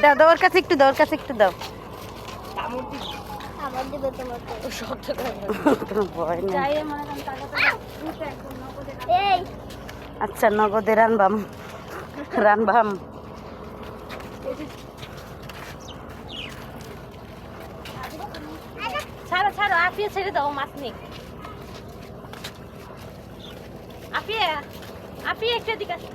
দাও দাও, ওর কাছে একটু দাও, ওর কাছে একটু দাও। কোনো ভয় নেই। আচ্ছা নগদে রানবাম রানবাম। ছাড়ো ছাড়ো, আপিয়ে ছেড়ে দাও, মাছ নেই। আপিয়ে আপিয়ে একটা দিকে আসো।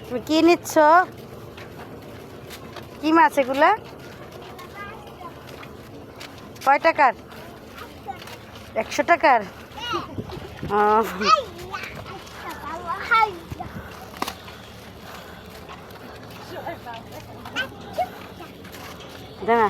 তুমি কি নিচ্ছ? কি মাছ এগুলা? কয় টাকার? 100 টাকার? না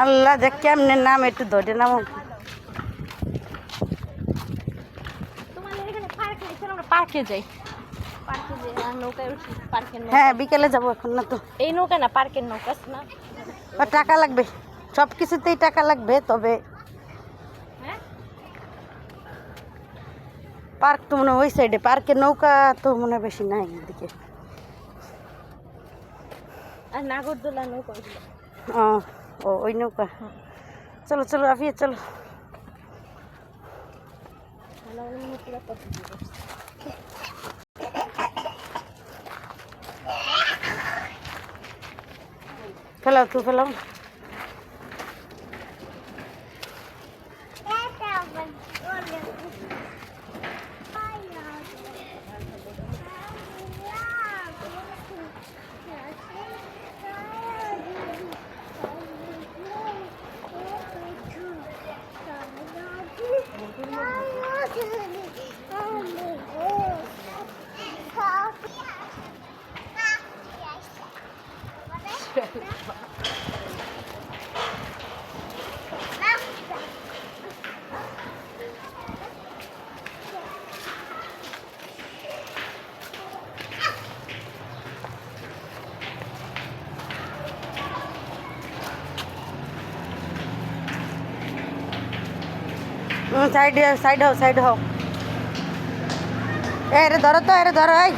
আল্লাহ, যে কেমনে নাম একটু ধরে নাম। পার্কে যাই, পার্কে যাই, নৌকায় উঠি, পার্কের নৌকা। হ্যাঁ বিকেলে যাবো, এখন না তো। এই নৌকা না, পার্কের নৌকা না। টাকা লাগবে, সব কিছুতেই টাকা লাগবে। তবে হ্যাঁ, পার্ক তো মনে হয় ওই সাইডে, পার্কের নৌকা তো মনে হয় বেশি নাই এদিকে। আর নাগরদোলা নৌকা। ও ওই নৌকা। চলো চলো আফিয়া চলো। ফেলাও তো ফেলাও। সাইড সাইড হও, সাইড হও। এ রে ধরো তো, এ রে ধরো। এই